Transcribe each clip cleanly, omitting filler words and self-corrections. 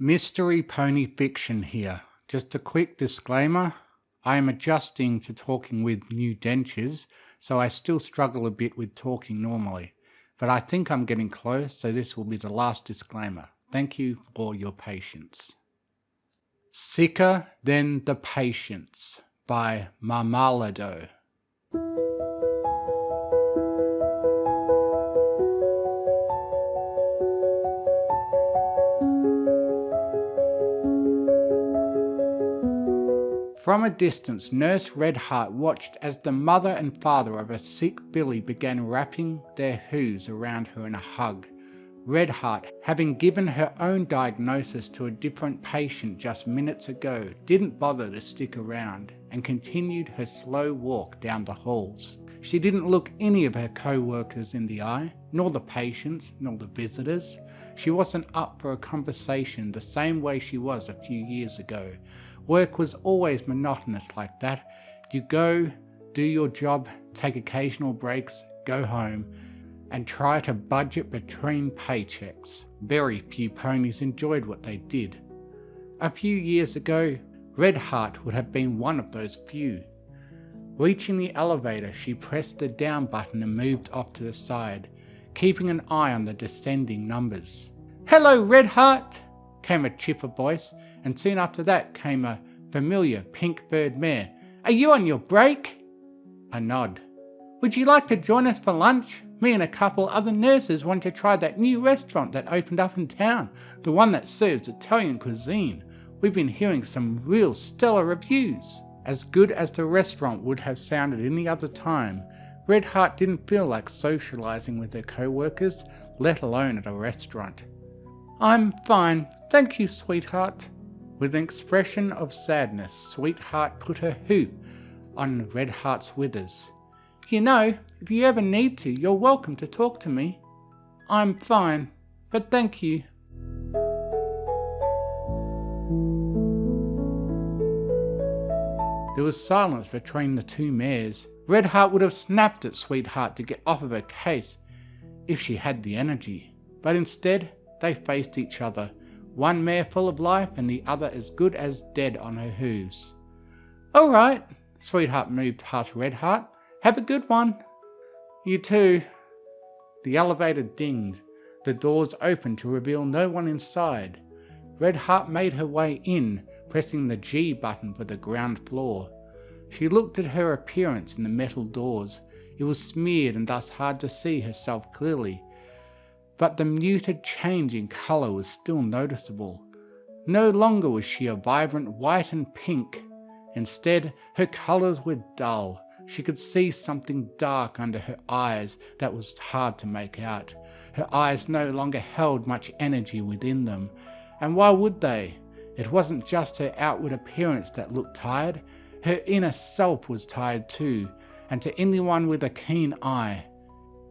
Mystery Pony Fiction here. Just a quick disclaimer, I am adjusting to talking with new dentures, so I still struggle a bit with talking normally. But I think I'm getting close, so this will be the last disclaimer. Thank you for your patience. Sicker Than the Patients by Marmalado. From a distance, Nurse Redheart watched as the mother and father of a sick Billy began wrapping their hooves around her in a hug. Redheart, having given her own diagnosis to a different patient just minutes ago, didn't bother to stick around and continued her slow walk down the halls. She didn't look any of her co-workers in the eye, nor the patients, nor the visitors. She wasn't up for a conversation the same way she was a few years ago. Work was always monotonous like that. You go, do your job, take occasional breaks, go home, and try to budget between paychecks. Very few ponies enjoyed what they did. A few years ago, Redheart would have been one of those few. Reaching the elevator, she pressed the down button and moved off to the side, keeping an eye on the descending numbers. "Hello, Redheart!" came a chipper voice, and soon after that came a familiar pink-furred mare. "Are you on your break?" A nod. "Would you like to join us for lunch? Me and a couple other nurses want to try that new restaurant that opened up in town, the one that serves Italian cuisine. We've been hearing some real stellar reviews." As good as the restaurant would have sounded any other time, Redheart didn't feel like socializing with her co-workers, let alone at a restaurant. "I'm fine, thank you, sweetheart." With an expression of sadness, Sweetheart put her hoof on Redheart's withers. "You know, if you ever need to, you're welcome to talk to me." "I'm fine, but thank you." There was silence between the two mares. Redheart would have snapped at Sweetheart to get off of her case if she had the energy, but instead they faced each other, one mare full of life and the other as good as dead on her hooves. "All right," Sweetheart moved past Redheart. "Have a good one." "You too." The elevator dinged. The doors opened to reveal no one inside. Redheart made her way in, pressing the G button for the ground floor. She looked at her appearance in the metal doors. It was smeared and thus hard to see herself clearly. But the muted change in colour was still noticeable. No longer was she a vibrant white and pink. Instead, her colours were dull. She could see something dark under her eyes that was hard to make out. Her eyes no longer held much energy within them. And why would they? It wasn't just her outward appearance that looked tired. Her inner self was tired too, and to anyone with a keen eye,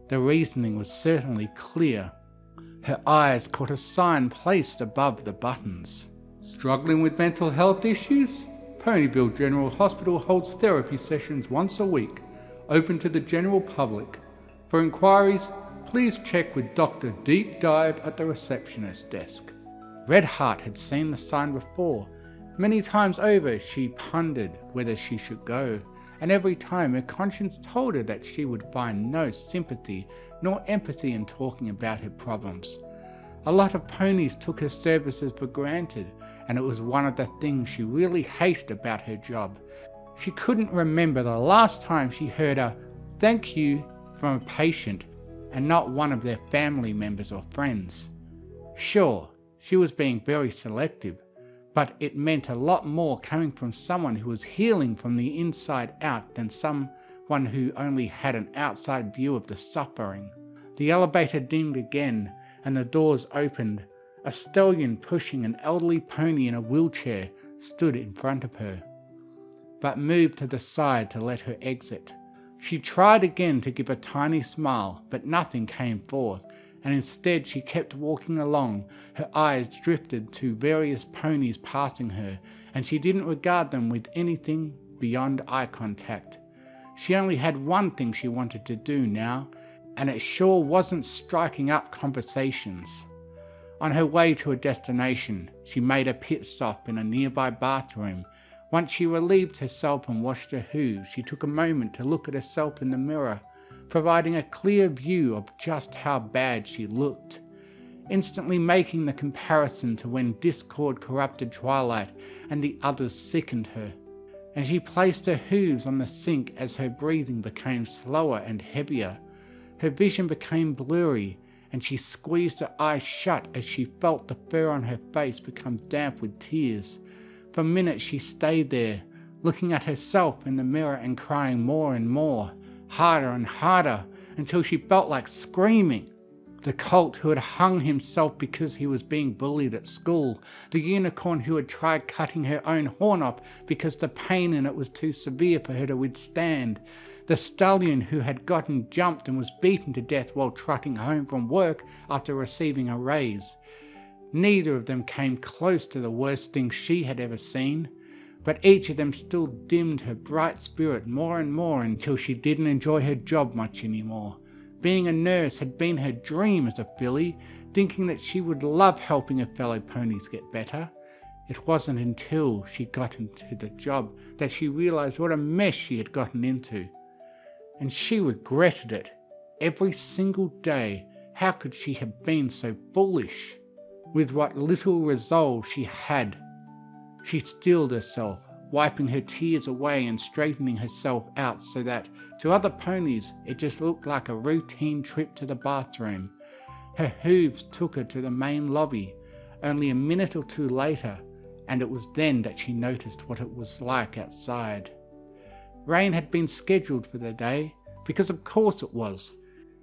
the reasoning was certainly clear. Her eyes caught a sign placed above the buttons. "Struggling with mental health issues? Ponyville General Hospital holds therapy sessions once a week, open to the general public. For inquiries, please check with Dr. Deep Dive at the receptionist desk." Redheart had seen the sign before. Many times over she pondered whether she should go, and every time her conscience told her that she would find no sympathy nor empathy in talking about her problems. A lot of ponies took her services for granted, and it was one of the things she really hated about her job. She couldn't remember the last time she heard a "thank you" from a patient and not one of their family members or friends. Sure, she was being very selective, but it meant a lot more coming from someone who was healing from the inside out than someone who only had an outside view of the suffering. The elevator dinged again, and the doors opened. A stallion pushing an elderly pony in a wheelchair stood in front of her, but moved to the side to let her exit. She tried again to give a tiny smile, but nothing came forth, and instead she kept walking along. Her eyes drifted to various ponies passing her, and she didn't regard them with anything beyond eye contact. She only had one thing she wanted to do now, and it sure wasn't striking up conversations. On her way to her destination, she made a pit stop in a nearby bathroom. Once she relieved herself and washed her hooves, she took a moment to look at herself in the mirror, providing a clear view of just how bad she looked, instantly making the comparison to when discord corrupted Twilight and the others sickened her. And she placed her hooves on the sink as her breathing became slower and heavier. Her vision became blurry, and she squeezed her eyes shut as she felt the fur on her face become damp with tears. For minutes she stayed there, looking at herself in the mirror and crying more and more, harder and harder, until she felt like screaming. The colt who had hung himself because he was being bullied at school, the unicorn who had tried cutting her own horn off because the pain in it was too severe for her to withstand, the stallion who had gotten jumped and was beaten to death while trotting home from work after receiving a raise. Neither of them came close to the worst thing she had ever seen, but each of them still dimmed her bright spirit more and more until she didn't enjoy her job much anymore. Being a nurse had been her dream as a filly, thinking that she would love helping her fellow ponies get better. It wasn't until she got into the job that she realized what a mess she had gotten into. And she regretted it. Every single day. How could she have been so foolish? With what little resolve she had, she steeled herself, wiping her tears away and straightening herself out so that, to other ponies, it just looked like a routine trip to the bathroom. Her hooves took her to the main lobby, only a minute or two later, and it was then that she noticed what it was like outside. Rain had been scheduled for the day, because of course it was.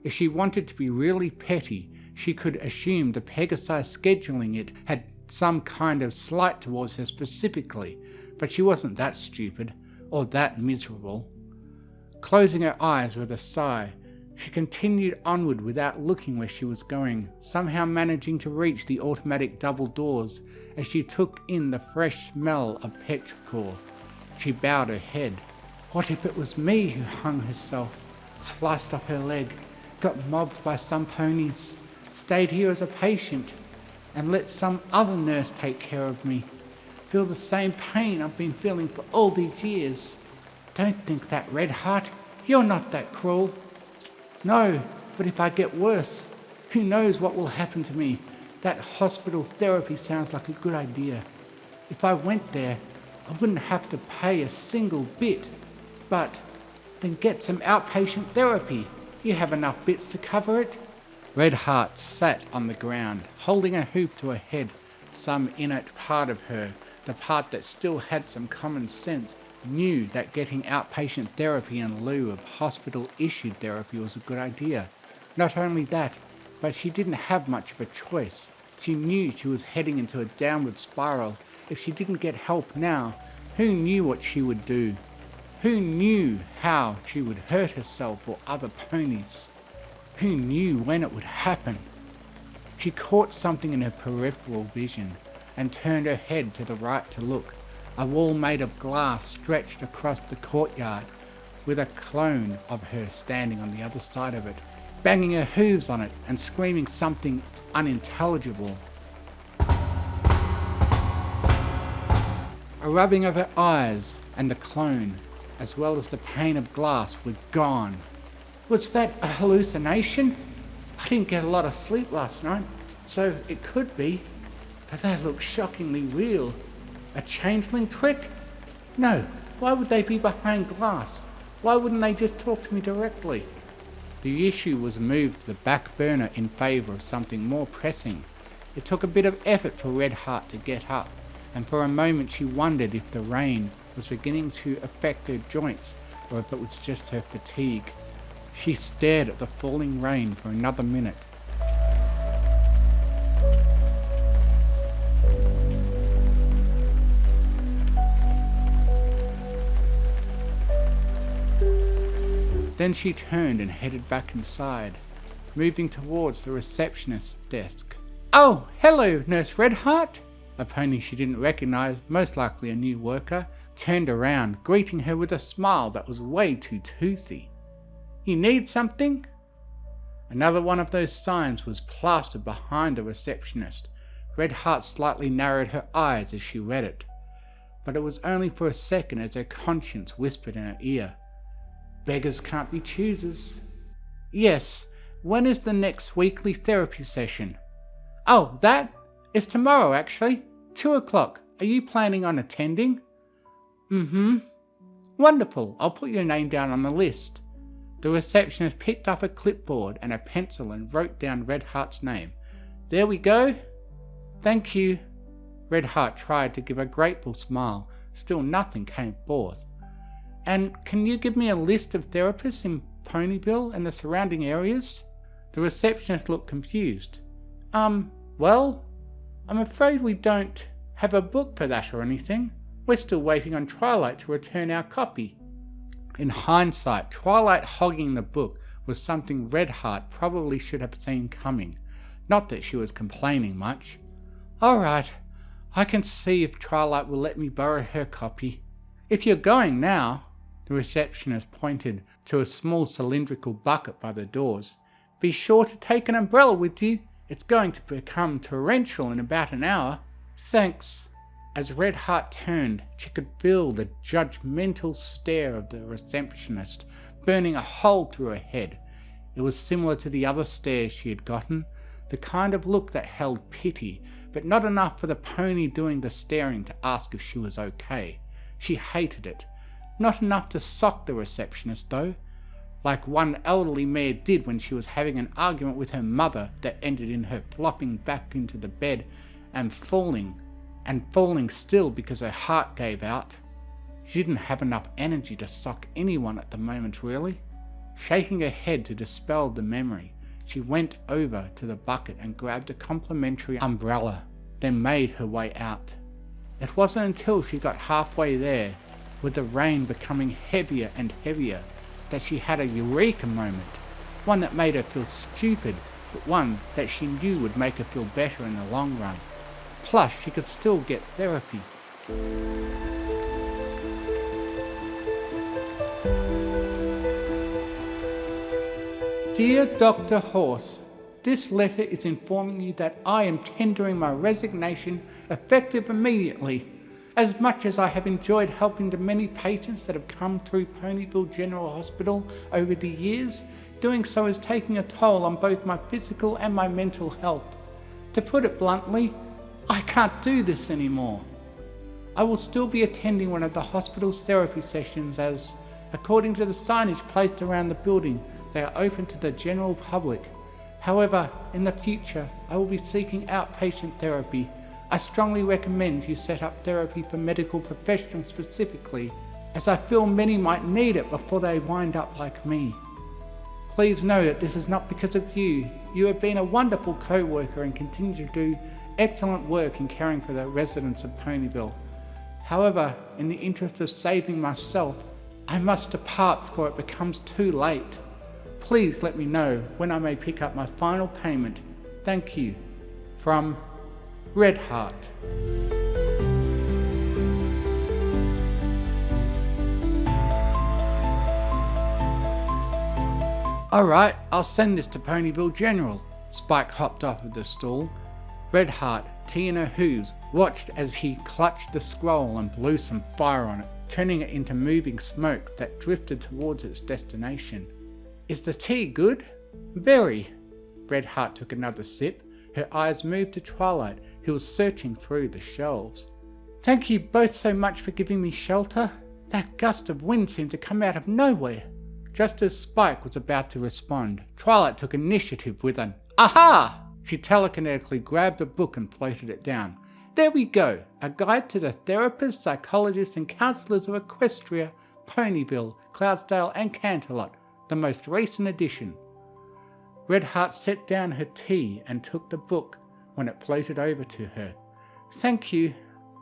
If she wanted to be really petty, she could assume the Pegasi scheduling it had some kind of slight towards her specifically, but she wasn't that stupid, or that miserable. Closing her eyes with a sigh, she continued onward without looking where she was going, somehow managing to reach the automatic double doors as she took in the fresh smell of petrichor. She bowed her head. What if it was me who hung herself, sliced off her leg, got mobbed by some ponies, stayed here as a patient, and let some other nurse take care of me? Feel the same pain I've been feeling for all these years. Don't think that, Redheart. You're not that cruel. No, but if I get worse, who knows what will happen to me? That hospital therapy sounds like a good idea. If I went there, I wouldn't have to pay a single bit. But then get some outpatient therapy. You have enough bits to cover it. Redheart sat on the ground, holding a hoop to her head. Some innate part of her, the part that still had some common sense, knew that getting outpatient therapy in lieu of hospital-issued therapy was a good idea. Not only that, but she didn't have much of a choice. She knew she was heading into a downward spiral. If she didn't get help now, who knew what she would do? Who knew how she would hurt herself or other ponies? Who knew when it would happen? She caught something in her peripheral vision and turned her head to the right to look. A wall made of glass stretched across the courtyard, with a clone of her standing on the other side of it, banging her hooves on it and screaming something unintelligible. A rubbing of her eyes and the clone, as well as the pane of glass, were gone. Was that a hallucination? I didn't get a lot of sleep last night, so it could be, but that looks shockingly real. A changeling trick? No, why would they be behind glass? Why wouldn't they just talk to me directly? The issue was moved to the back burner in favour of something more pressing. It took a bit of effort for Redheart to get up, and for a moment she wondered if the rain was beginning to affect her joints, or if it was just her fatigue. She stared at the falling rain for another minute. Then she turned and headed back inside, moving towards the receptionist's desk. Oh, hello, Nurse Redheart! A pony she didn't recognize, most likely a new worker, turned around, greeting her with a smile that was way too toothy. You need something? Another one of those signs was plastered behind the receptionist. Redheart slightly narrowed her eyes as she read it, but it was only for a second as her conscience whispered in her ear, "Beggars can't be choosers." "Yes, when is the next weekly therapy session?" "Oh, that? It's tomorrow actually, 2 o'clock. Are you planning on attending?" "Mm-hmm." "Wonderful, I'll put your name down on the list." The receptionist picked up a clipboard and a pencil and wrote down Redheart's name. "There we go." "Thank you." Redheart tried to give a grateful smile. Still nothing came forth. "And can you give me a list of therapists in Ponyville and the surrounding areas?" The receptionist looked confused. Well, I'm afraid we don't have a book for that or anything. We're still waiting on Twilight to return our copy." In hindsight, Twilight hogging the book was something Redheart probably should have seen coming. Not that she was complaining much. "Alright, I can see if Twilight will let me borrow her copy. If you're going now," the receptionist pointed to a small cylindrical bucket by the doors, "be sure to take an umbrella with you. It's going to become torrential in about an hour." "Thanks." As Redheart turned, she could feel the judgmental stare of the receptionist burning a hole through her head. It was similar to the other stares she had gotten, the kind of look that held pity, but not enough for the pony doing the staring to ask if she was okay. She hated it. Not enough to sock the receptionist though, like one elderly mare did when she was having an argument with her mother that ended in her flopping back into the bed and falling still because her heart gave out. She didn't have enough energy to sock anyone at the moment really. Shaking her head to dispel the memory, she went over to the bucket and grabbed a complimentary umbrella, then made her way out. It wasn't until she got halfway there, with the rain becoming heavier and heavier, that she had a eureka moment. One that made her feel stupid, but one that she knew would make her feel better in the long run. Plus, she could still get therapy. Dear Dr. Horse, this letter is informing you that I am tendering my resignation effective immediately. As much as I have enjoyed helping the many patients that have come through Ponyville General Hospital over the years, doing so is taking a toll on both my physical and my mental health. To put it bluntly, I can't do this anymore. I will still be attending one of the hospital's therapy sessions as, according to the signage placed around the building, they are open to the general public. However, in the future, I will be seeking outpatient therapy. I strongly recommend you set up therapy for medical professionals specifically, as I feel many might need it before they wind up like me. Please know that this is not because of you. You have been a wonderful co-worker and continue to do excellent work in caring for the residents of Ponyville. However, in the interest of saving myself, I must depart before it becomes too late. Please let me know when I may pick up my final payment. Thank you. From Redheart. Alright, I'll send this to Ponyville General. Spike hopped off of the stool. Redheart, tea in her hooves, watched as he clutched the scroll and blew some fire on it, turning it into moving smoke that drifted towards its destination. Is the tea good? Very. Redheart took another sip. Her eyes moved to Twilight, who was searching through the shelves. Thank you both so much for giving me shelter. That gust of wind seemed to come out of nowhere. Just as Spike was about to respond, Twilight took initiative with an "Aha!" She telekinetically grabbed a book and floated it down. There we go, a guide to the therapists, psychologists and counsellors of Equestria, Ponyville, Cloudsdale and Canterlot, the most recent edition. Redheart set down her tea and took the book when it floated over to her. Thank you.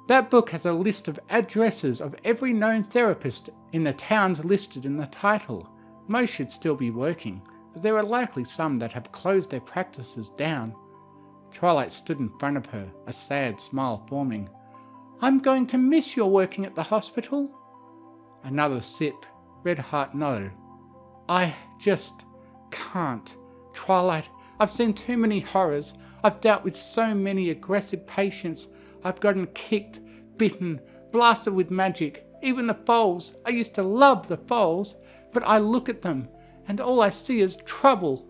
That book has a list of addresses of every known therapist in the towns listed in the title. Most should still be working, but there are likely some that have closed their practices down. Twilight stood in front of her, a sad smile forming. I'm going to miss your working at the hospital. Another sip. Redheart nodded. I just can't Twilight, I've seen too many horrors. I've dealt with so many aggressive patients. I've gotten kicked, bitten, blasted with magic. Even the foals. I used to love the foals, but I look at them and all I see is trouble.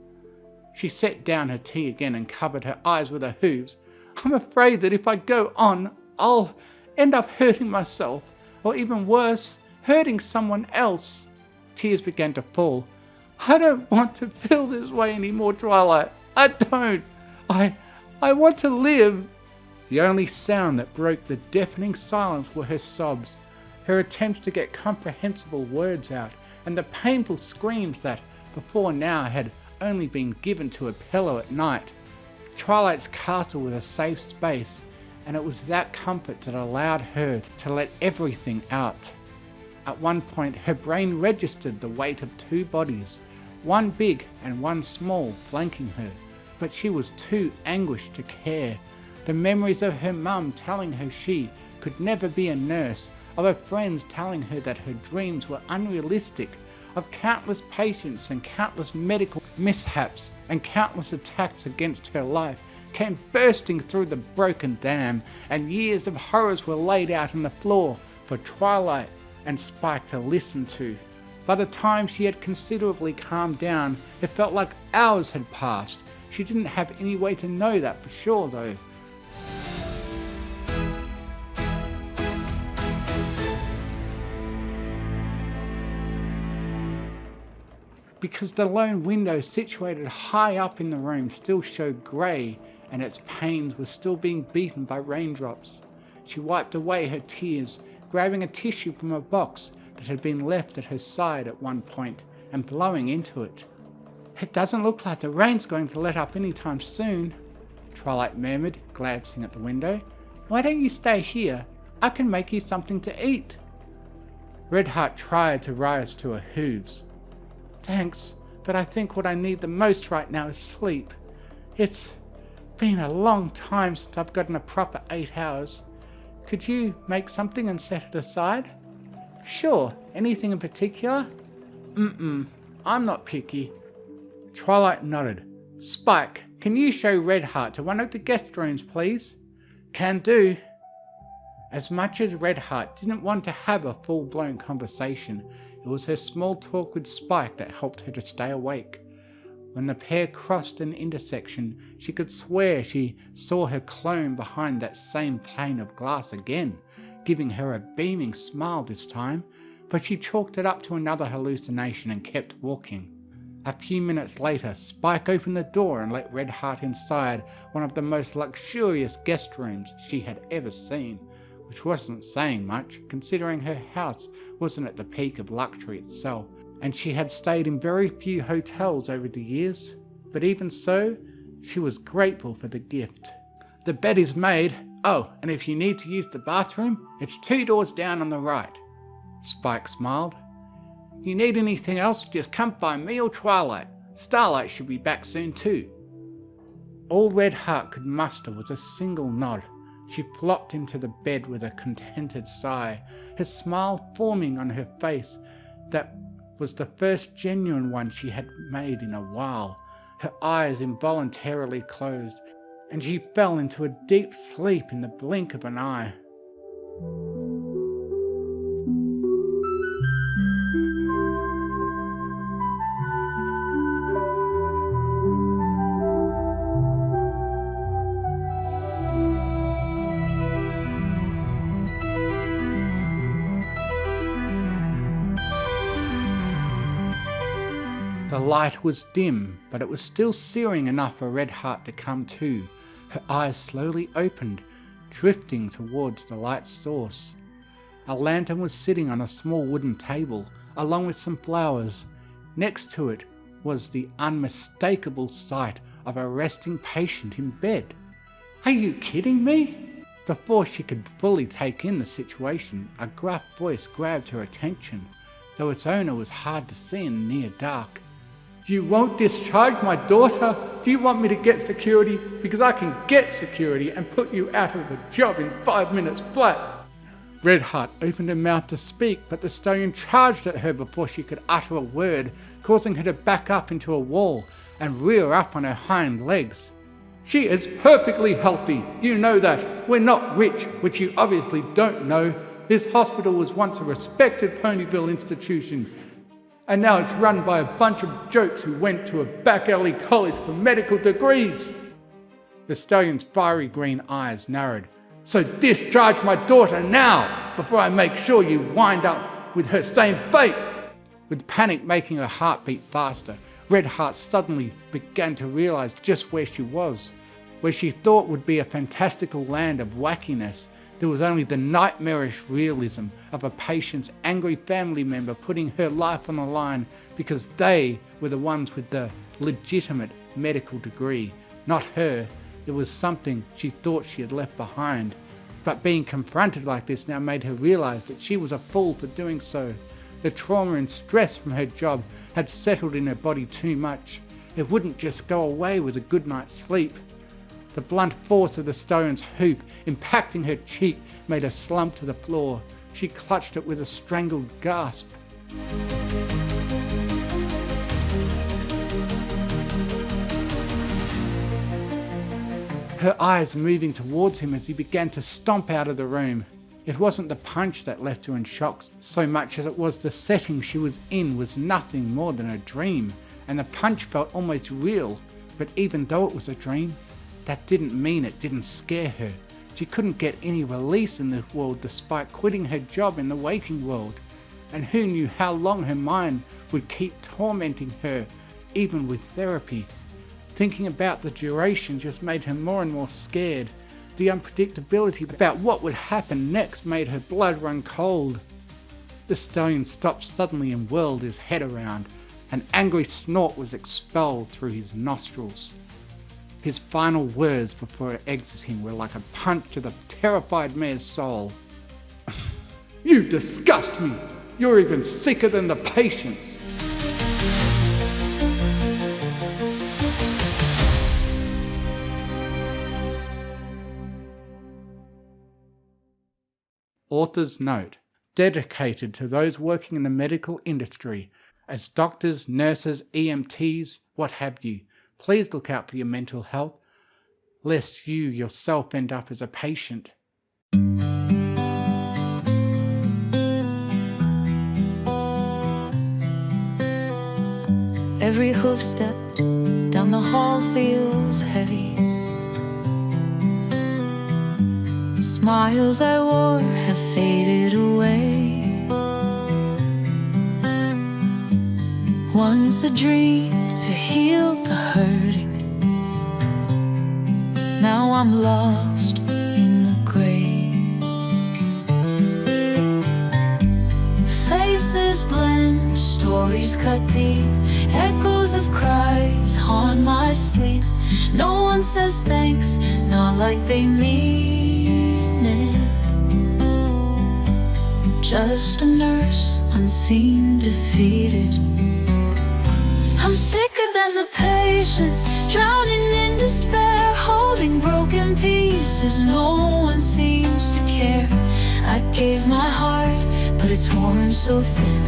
She set down her tea again and covered her eyes with her hooves. I'm afraid that if I go on, I'll end up hurting myself, or even worse, hurting someone else. Tears began to fall. I don't want to feel this way anymore, Twilight. I don't. I want to live. The only sound that broke the deafening silence were her sobs, her attempts to get comprehensible words out, and the painful screams that, before now, had only been given to a pillow at night. Twilight's castle was a safe space, and it was that comfort that allowed her to let everything out. At one point, her brain registered the weight of two bodies, one big and one small, flanking her, but she was too anguished to care. The memories of her mum telling her she could never be a nurse, of her friends telling her that her dreams were unrealistic, of countless patients and countless medical mishaps and countless attacks against her life came bursting through the broken dam, and years of horrors were laid out on the floor for Twilight and Spike to listen to. By the time she had considerably calmed down, it felt like hours had passed. She didn't have any way to know that for sure though. Because the lone window situated high up in the room still showed grey, and its panes were still being beaten by raindrops. She wiped away her tears, grabbing a tissue from a box that had been left at her side at one point, and blowing into it. It doesn't look like the rain's going to let up anytime soon, Twilight murmured, glancing at the window. Why don't you stay here? I can make you something to eat. Redheart tried to rise to her hooves. Thanks, but I think what I need the most right now is sleep. It's been a long time since I've gotten a proper 8 hours. Could you make something and set it aside? Sure, anything in particular? I'm not picky. Twilight nodded. Spike, can you show Redheart to one of the guest rooms, please? Can do. As much as Redheart didn't want to have a full-blown conversation, it was her small talk with Spike that helped her to stay awake. When the pair crossed an intersection, she could swear she saw her clone behind that same pane of glass again, giving her a beaming smile this time, but she chalked it up to another hallucination and kept walking. A few minutes later, Spike opened the door and let Redheart inside one of the most luxurious guest rooms she had ever seen, which wasn't saying much, considering her house wasn't at the peak of luxury itself, and she had stayed in very few hotels over the years, but even so, she was grateful for the gift. The bed is made. Oh, and if you need to use the bathroom, it's 2 doors down on the right. Spike smiled. You need anything else, just come find me or Twilight. Starlight should be back soon too. All Redheart could muster was a single nod. She flopped into the bed with a contented sigh, her smile forming on her face. That was the first genuine one she had made in a while. Her eyes involuntarily closed, and she fell into a deep sleep in the blink of an eye. The light was dim, but it was still searing enough for Redheart to come to. Her eyes slowly opened, drifting towards the light's source. A lantern was sitting on a small wooden table, along with some flowers. Next to it was the unmistakable sight of a resting patient in bed. Are you kidding me? Before she could fully take in the situation, a gruff voice grabbed her attention, though its owner was hard to see in the near dark. You won't discharge my daughter? Do you want me to get security? Because I can get security and put you out of a job in 5 minutes flat. Redheart opened her mouth to speak, but the stallion charged at her before she could utter a word, causing her to back up into a wall, and rear up on her hind legs. She is perfectly healthy, you know that. We're not rich, which you obviously don't know. This hospital was once a respected Ponyville institution, and now it's run by a bunch of jokes who went to a back alley college for medical degrees. The stallion's fiery green eyes narrowed. So discharge my daughter now, before I make sure you wind up with her same fate. With panic making her heart beat faster, Redheart suddenly began to realize just where she was. Where she thought would be a fantastical land of wackiness, there was only the nightmarish realism of a patient's angry family member putting her life on the line because they were the ones with the legitimate medical degree, not her. It was something she thought she had left behind. But being confronted like this now made her realize that she was a fool for doing so. The trauma and stress from her job had settled in her body too much. It wouldn't just go away with a good night's sleep. The blunt force of the stallion's hoop impacting her cheek made her slump to the floor. She clutched it with a strangled gasp. Her eyes moving towards him as he began to stomp out of the room. It wasn't the punch that left her in shock so much as it was the setting she was in was nothing more than a dream, and the punch felt almost real. But even though it was a dream, that didn't mean it didn't scare her. She couldn't get any release in this world despite quitting her job in the waking world. And who knew how long her mind would keep tormenting her, even with therapy. Thinking about the duration just made her more and more scared. The unpredictability about what would happen next made her blood run cold. The stallion stopped suddenly and whirled his head around. An angry snort was expelled through his nostrils. His final words before exiting were like a punch to the terrified mare's soul. You disgust me! You're even sicker than the patients! Author's note, dedicated to those working in the medical industry, as doctors, nurses, EMTs, what have you. Please look out for your mental health, lest you yourself end up as a patient. Every hoof step down the hall feels heavy. Smiles I wore have faded away. Once a dream to heal the hurting. Now I'm lost in the gray. Faces blend, stories cut deep. Echoes of cries haunt my sleep. No one says thanks, not like they mean it. Just a nurse, unseen, defeated. I'm sicker than the patients, drowning in despair, holding broken pieces. No one seems to care. I gave my heart, but it's worn so thin.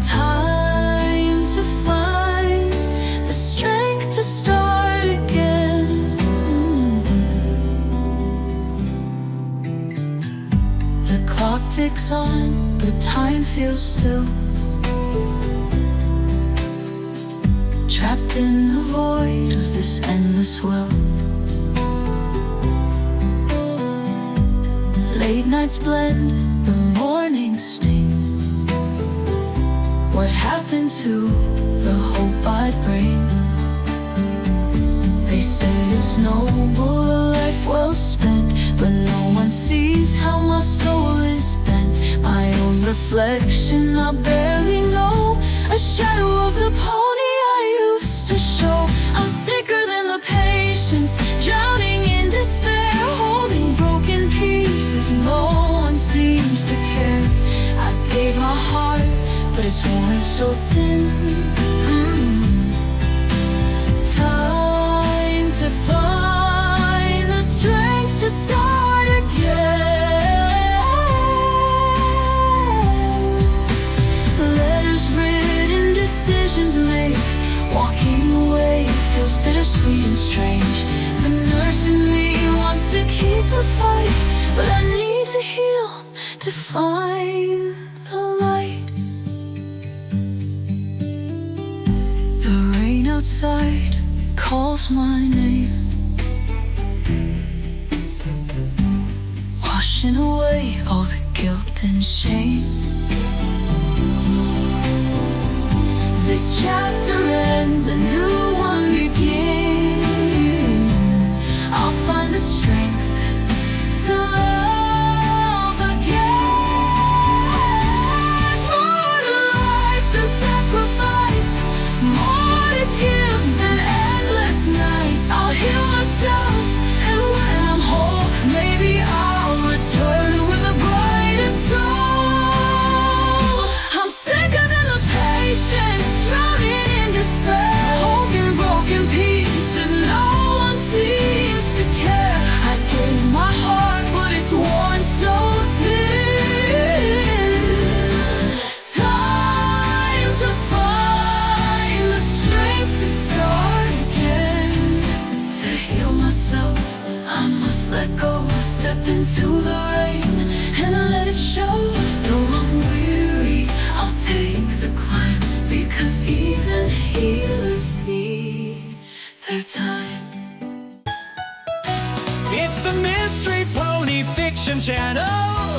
Time to find the strength to start again. The clock ticks on, but time feels still. Trapped in the void of this endless well. Late nights blend, the morning sting. What happened to the hope I'd bring? They say it's noble, a life well spent, but no one sees how my soul is bent. My own reflection I barely know, a shadow of the pony I used to show. I'm sicker than the patients, drowning in despair, holding broken pieces. No one seems to care. I gave my heart, but it's worn so thin. Time to find the strength to start again. Letters written, decisions bittersweet and strange. The nurse in me wants to keep the fight, but I need to heal to find the light. The rain outside calls my name, washing away all the guilt and shame. This chapter ends, a new one begins. I'll find the strength to love again. More to life than sacrifice, more to give than endless nights. I'll heal myself, and when I'm whole, maybe I'll return with a brighter soul. I'm sicker than the patience, drowning in despair, hope in broken pieces. No one seems to care. I gave my heart, but it's worn so thin. Time to find the strength to start again. To heal myself, I must let go. Step into the rain and let it show. Though I'm weary, I'll take the climb, because even healers need their time. It's the Mystery Pony Fiction Channel.